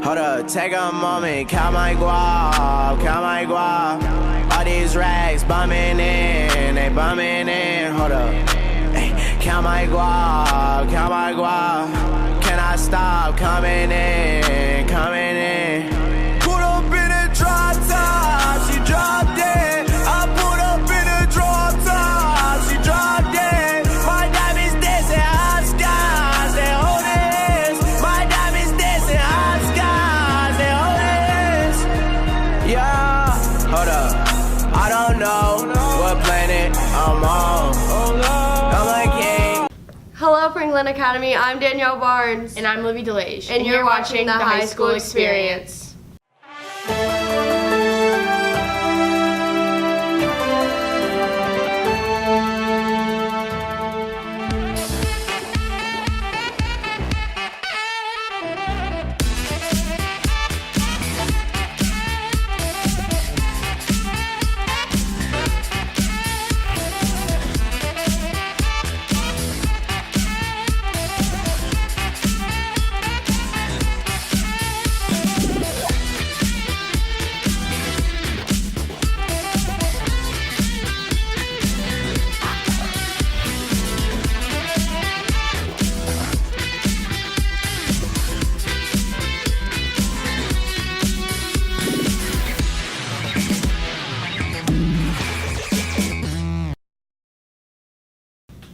Hold up, take a moment, count my guap, count my guap. All these racks bumming in, they bumming in. Hold up, ay, count my guap, count my guap. Can I stop coming in, coming in? Put up in a drop top, she dropped it. I put up in a drop top, she dropped it. My diamonds dancing high skies, they hold this. My diamonds dancing high skies, they hold this. Yeah, hold up, I don't know what planet I'm on. I'm a king. Hello, Franklin Academy. I'm Danielle Barnes. And I'm Libby DeLage. And you're watching the High School Experience.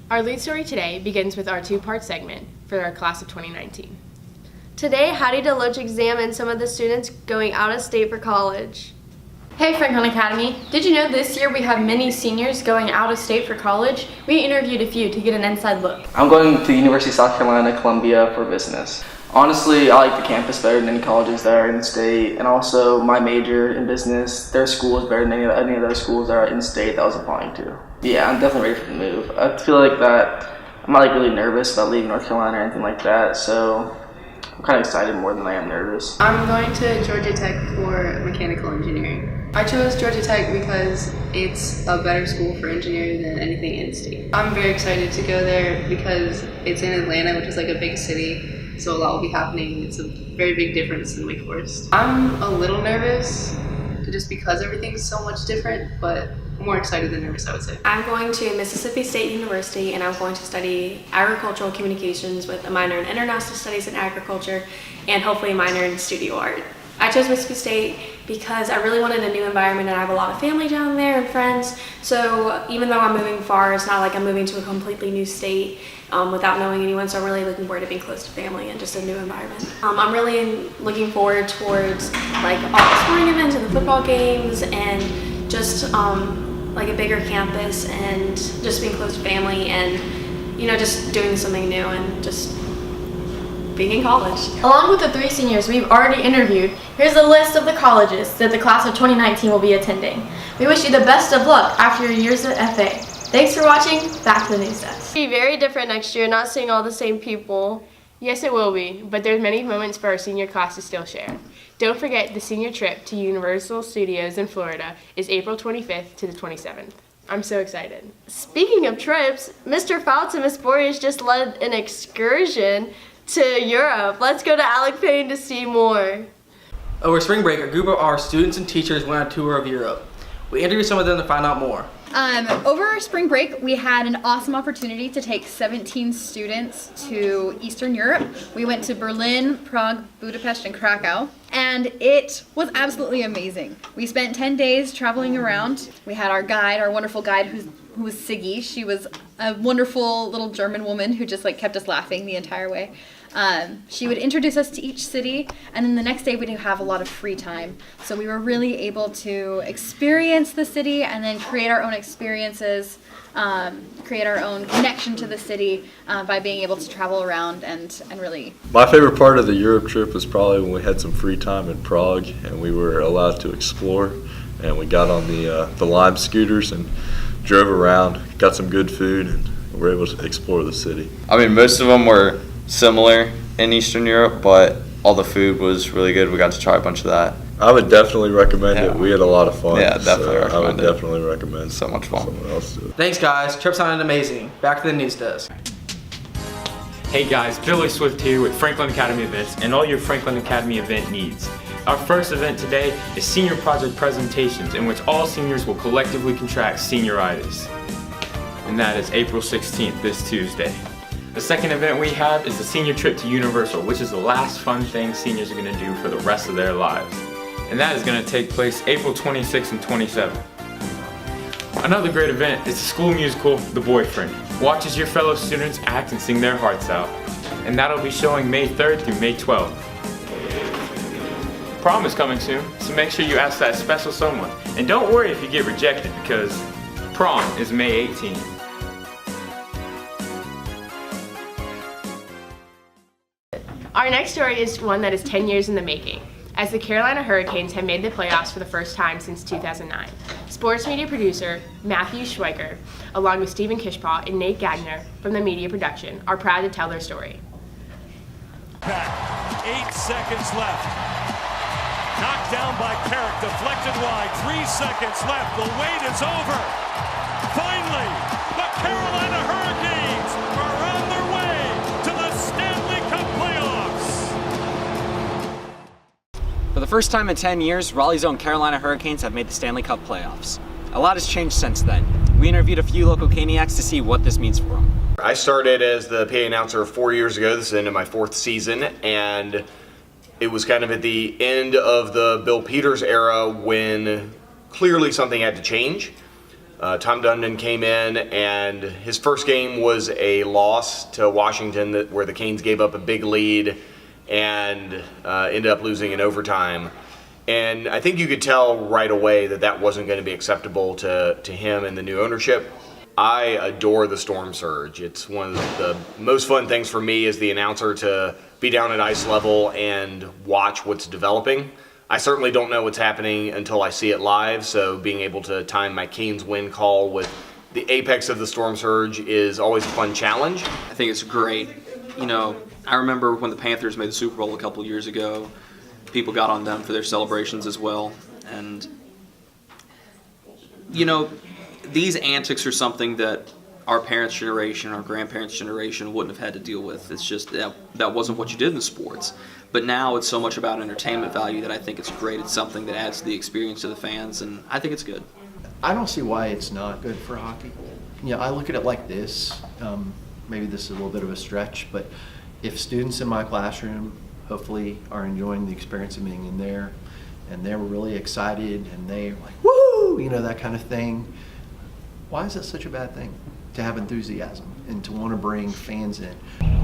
Our lead story today begins with our two-part segment for our class of 2019. Today, Hattie DeLoach examined some of the students going out of state for college. Hey Franklin Academy, did you know this year we have many seniors going out of state for college? We interviewed a few to get an inside look. I'm going to the University of South Carolina, Columbia for business. Honestly, I like the campus better than any colleges that are in the state, and also my major in business, their school is better than any of those schools that are in state that I was applying to. Yeah, I'm definitely ready for the move. I feel like that I'm not really nervous about leaving North Carolina or anything like that, so I'm kind of excited more than I am nervous. I'm going to Georgia Tech for mechanical engineering. I chose Georgia Tech because it's a better school for engineering than anything in state. I'm very excited to go there because it's in Atlanta, which is like a big city, so a lot will be happening. It's a very big difference than Wake Forest. I'm a little nervous just because everything's so much different, but more excited than nervous, I would say. I'm going to Mississippi State University and I'm going to study agricultural communications with a minor in international studies and agriculture and hopefully a minor in studio art. I chose Mississippi State because I really wanted a new environment and I have a lot of family down there and friends, so even though I'm moving far, it's not like I'm moving to a completely new state without knowing anyone, so I'm really looking forward to being close to family and just a new environment. I'm really looking forward towards like all the sporting events and the football games and just like a bigger campus and just being close to family and, you know, just doing something new and just being in college. Along with the three seniors we've already interviewed, here's a list of the colleges that the class of 2019 will be attending. We wish you the best of luck after your years at FA. Thanks for watching. Back to the news desk. It'll be very different next year, not seeing all the same people. Yes, it will be, but there's many moments for our senior class to still share. Don't forget the senior trip to Universal Studios in Florida is April 25th to the 27th. I'm so excited. Speaking of trips, Mr. Fouts and Miss Boreas just led an excursion to Europe. Let's go to Alec Payne to see more. Over spring break, a group of our students and teachers went on a tour of Europe. We interviewed some of them to find out more. Over spring break, we had an awesome opportunity to take 17 students to Eastern Europe. We went to Berlin, Prague, Budapest, and Krakow, and it was absolutely amazing. We spent 10 days traveling around. We had our guide, our wonderful guide, who was Siggy. She was a wonderful little German woman who just like kept us laughing the entire way. She would introduce us to each city, and then the next day we'd have a lot of free time. So we were really able to experience the city and then create our own experiences, create our own connection to the city by being able to travel around and really. My favorite part of the Europe trip was probably when we had some free time in Prague and we were allowed to explore, and we got on the Lime scooters and drove around, got some good food, and were able to explore the city. I mean, most of them were similar in Eastern Europe, but all the food was really good. We got to try a bunch of that. I would definitely recommend it. We had a lot of fun. Yeah, definitely I would definitely recommend so much fun. Someone else do it. Thanks guys, trip sounded amazing. Back to the news desk. Hey guys, Billy Swift here with Franklin Academy Events and all your Franklin Academy event needs. Our first event today is Senior Project Presentations, in which all seniors will collectively contract senioritis. And that is April 16th, this Tuesday. The second event we have is the Senior Trip to Universal, which is the last fun thing seniors are going to do for the rest of their lives. And that is going to take place April 26th and 27th. Another great event is the school musical, The Boyfriend. Watch as your fellow students act and sing their hearts out. And that'll be showing May 3rd through May 12th. Prom is coming soon, so make sure you ask that special someone. And don't worry if you get rejected, because prom is May 18th. Our next story is one that is 10 years in the making, as the Carolina Hurricanes have made the playoffs for the first time since 2009. Sports media producer Matthew Schweiker, along with Stephen Kishpaw and Nate Gagner from the media production, are proud to tell their story. 8 seconds left. Knocked down by Carrick, deflected wide. 3 seconds left. The wait is over. Finally, the Carolina Hurricanes are on their way to the Stanley Cup playoffs. For the first time in 10 years, Raleigh's own Carolina Hurricanes have made the Stanley Cup playoffs. A lot has changed since then. We interviewed a few local Caniacs to see what this means for them. I started as the PA announcer 4 years ago. This is into my 4th season, and it was kind of at the end of the Bill Peters era when clearly something had to change. Tom Dundon came in, and his first game was a loss to Washington where the Canes gave up a big lead and ended up losing in overtime. And I think you could tell right away that that wasn't going to be acceptable to him and the new ownership. I adore the Storm Surge. It's one of the most fun things for me as the announcer to be down at ice level and watch what's developing. I certainly don't know what's happening until I see it live, so being able to time my Canes win call with the apex of the Storm Surge is always a fun challenge. I think it's great. You know, I remember when the Panthers made the Super Bowl a couple of years ago, people got on them for their celebrations as well. And, you know, these antics are something that our parents' generation, our grandparents' generation wouldn't have had to deal with. It's just that wasn't what you did in sports. But now it's so much about entertainment value that I think it's great. It's something that adds to the experience to the fans, and I think it's good. I don't see why it's not good for hockey. You know, I look at it like this. Maybe this is a little bit of a stretch, but if students in my classroom hopefully are enjoying the experience of being in there, and they're really excited, and they're like, woo, you know, that kind of thing, why is that such a bad thing? To have enthusiasm and to want to bring fans in.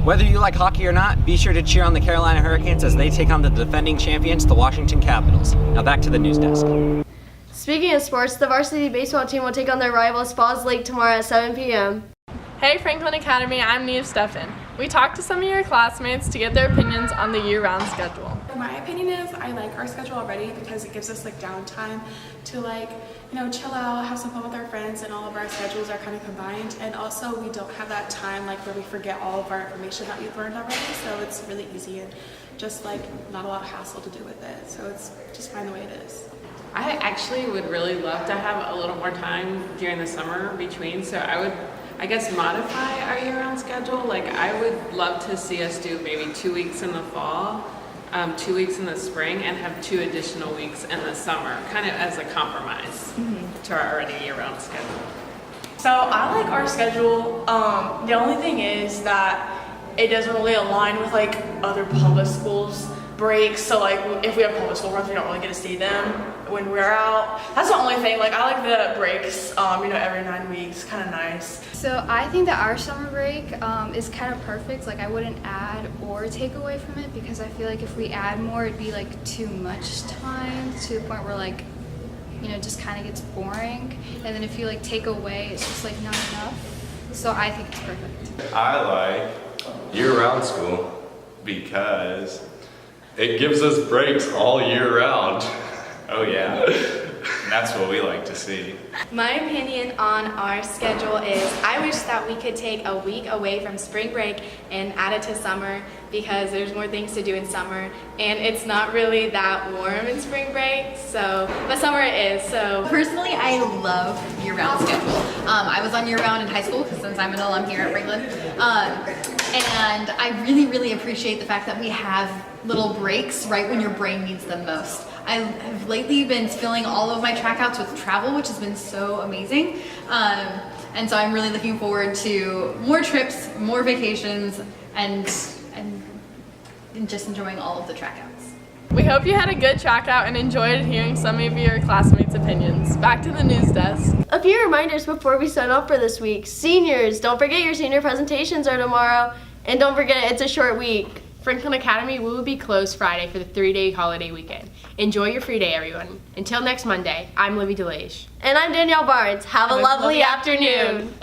Whether you like hockey or not, be sure to cheer on the Carolina Hurricanes as they take on the defending champions, the Washington Capitals. Now back to the news desk. Speaking of sports, the varsity baseball team will take on their rivals Falls Lake tomorrow at 7 p.m. Hey Franklin Academy, I'm Neve Steffen. We talked to some of your classmates to get their opinions on the year-round schedule. My opinion is I like our schedule already because it gives us like downtime to like, you know, chill out, have some fun with our friends, and all of our schedules are kind of combined. And also we don't have that time like where we forget all of our information that we've learned already, so it's really easy and just like not a lot of hassle to do with it. So it's just fine the way it is. I actually would really love to have a little more time during the summer between, so I would, I guess, modify our year-round schedule. Like I would love to see us do maybe 2 weeks in the fall, 2 weeks in the spring, and have 2 additional weeks in the summer, kind of as a compromise to our already year-round schedule. So I like our schedule. The only thing is that it doesn't really align with like other public schools breaks. So like if we have public school runs, we don't really get to see them when we're out. That's the only thing. Like I like the breaks, you know, every 9 weeks, kind of nice. So I think that our summer break is kind of perfect. Like I wouldn't add or take away from it because I feel like if we add more, it'd be like too much time to the point where like, you know, just kind of gets boring. And then if you like take away, it's just like not enough. So I think it's perfect. I like year-round school because it gives us breaks all year round. Oh yeah, that's what we like to see. My opinion on our schedule is I wish that we could take a week away from spring break and add it to summer because there's more things to do in summer and it's not really that warm in spring break, so, but summer it is, so. Personally, I love year-round schedule. I was on year-round in high school since I'm an alum here at Franklin. And I really, really appreciate the fact that we have little breaks right when your brain needs them most. I have lately been filling all of my track outs with travel, which has been so amazing. And so I'm really looking forward to more trips, more vacations, and just enjoying all of the track outs. We hope you had a good track out and enjoyed hearing some of your classmates' opinions. Back to the news desk. A few reminders before we sign off for this week. Seniors, don't forget your senior presentations are tomorrow. And don't forget, it's a short week. Franklin Academy will be closed Friday for the 3-day holiday weekend. Enjoy your free day, everyone. Until next Monday, I'm Livy DeLage. And I'm Danielle Barnes. Have a lovely afternoon.